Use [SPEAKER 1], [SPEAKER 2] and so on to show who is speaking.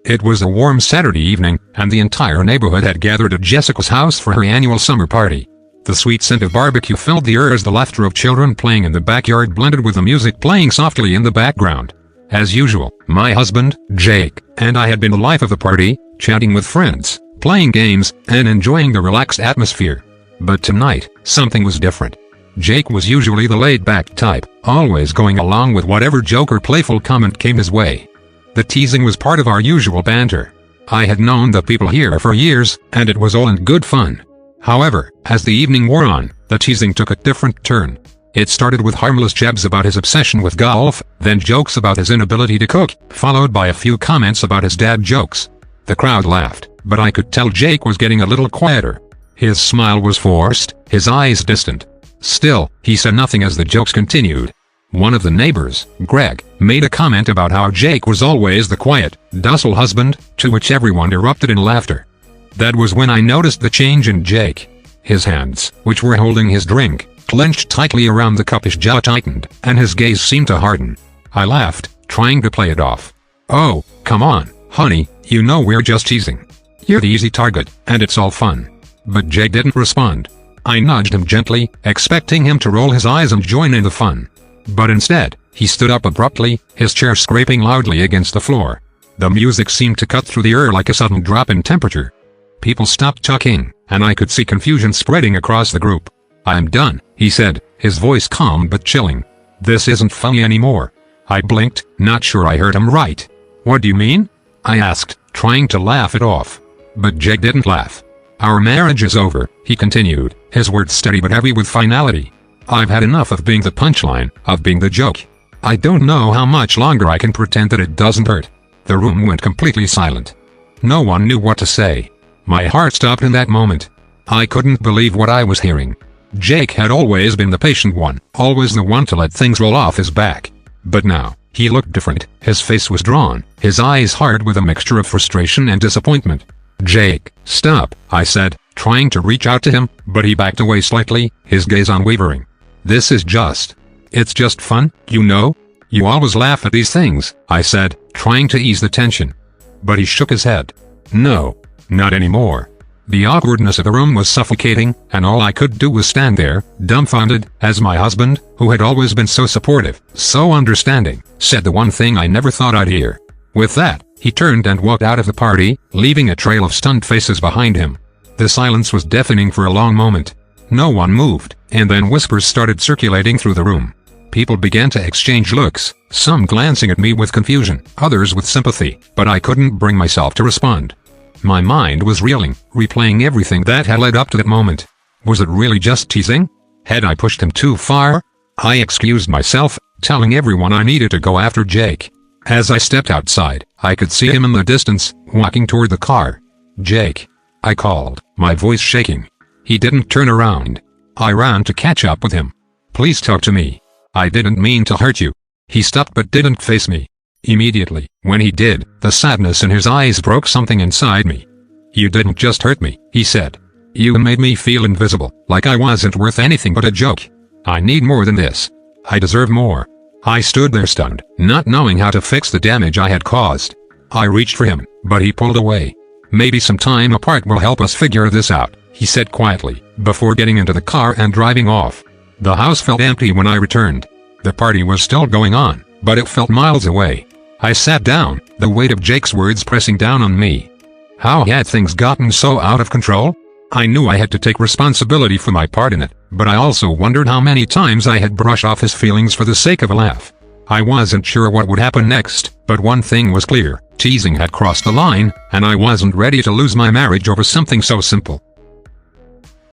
[SPEAKER 1] It was a warm Saturday evening, and the entire neighborhood had gathered at Jessica's house for her annual summer party. The sweet scent of barbecue filled the air as the laughter of children playing in the backyard blended with the music playing softly in the background. As usual, my husband, Jake, and I had been the life of the party, chatting with friends, playing games, and enjoying the relaxed atmosphere. But tonight, something was different. Jake was usually the laid-back type, always going along with whatever joke or playful comment came his way. The teasing was part of our usual banter. I had known the people here for years, and it was all in good fun. However, as the evening wore on, the teasing took a different turn. It started with harmless jabs about his obsession with golf, then jokes about his inability to cook, followed by a few comments about his dad jokes. The crowd laughed, but I could tell Jake was getting a little quieter. His smile was forced, his eyes distant. Still, he said nothing as the jokes continued. One of the neighbors, Greg, made a comment about how Jake was always the quiet, docile husband, to which everyone erupted in laughter. That was when I noticed the change in Jake. His hands, which were holding his drink, clenched tightly around the cup, his jaw tightened, and his gaze seemed to harden. I laughed, trying to play it off. "Oh, come on, honey, you know we're just teasing. You're the easy target, and it's all fun." But Jake didn't respond. I nudged him gently, expecting him to roll his eyes and join in the fun. But instead, he stood up abruptly, his chair scraping loudly against the floor. The music seemed to cut through the air like a sudden drop in temperature. People stopped talking, and I could see confusion spreading across the group. "I'm done," he said, his voice calm but chilling. "This isn't funny anymore." I blinked, not sure I heard him right. "What do you mean?" I asked, trying to laugh it off. But Jake didn't laugh. "Our marriage is over," he continued, his words steady but heavy with finality. "I've had enough of being the punchline, of being the joke. I don't know how much longer I can pretend that it doesn't hurt." The room went completely silent. No one knew what to say. My heart stopped in that moment. I couldn't believe what I was hearing. Jake had always been the patient one, always the one to let things roll off his back. But now, he looked different. His face was drawn, his eyes hard with a mixture of frustration and disappointment. "Jake, stop," I said, trying to reach out to him, but he backed away slightly, his gaze unwavering. It's just fun, you know? You always laugh at these things," I said, trying to ease the tension. But he shook his head. "No, not anymore." The awkwardness of the room was suffocating, and all I could do was stand there, dumbfounded, as my husband, who had always been so supportive, so understanding, said the one thing I never thought I'd hear. With that, he turned and walked out of the party, leaving a trail of stunned faces behind him. The silence was deafening for a long moment. No one moved, and then whispers started circulating through the room. People began to exchange looks, some glancing at me with confusion, others with sympathy, but I couldn't bring myself to respond. My mind was reeling, replaying everything that had led up to that moment. Was it really just teasing? Had I pushed him too far? I excused myself, telling everyone I needed to go after Jake. As I stepped outside, I could see him in the distance, walking toward the car. "Jake," I called, my voice shaking. He didn't turn around. I ran to catch up with him. "Please talk to me. I didn't mean to hurt you." He stopped but didn't face me. Immediately, when he did, the sadness in his eyes broke something inside me. "You didn't just hurt me," he said. "You made me feel invisible, like I wasn't worth anything but a joke. I need more than this. I deserve more." I stood there stunned, not knowing how to fix the damage I had caused. I reached for him, but he pulled away. "Maybe some time apart will help us figure this out," he said quietly, before getting into the car and driving off. The house felt empty when I returned. The party was still going on, but it felt miles away. I sat down, the weight of Jake's words pressing down on me. How had things gotten so out of control? I knew I had to take responsibility for my part in it, but I also wondered how many times I had brushed off his feelings for the sake of a laugh. I wasn't sure what would happen next, but one thing was clear: teasing had crossed the line, and I wasn't ready to lose my marriage over something so simple.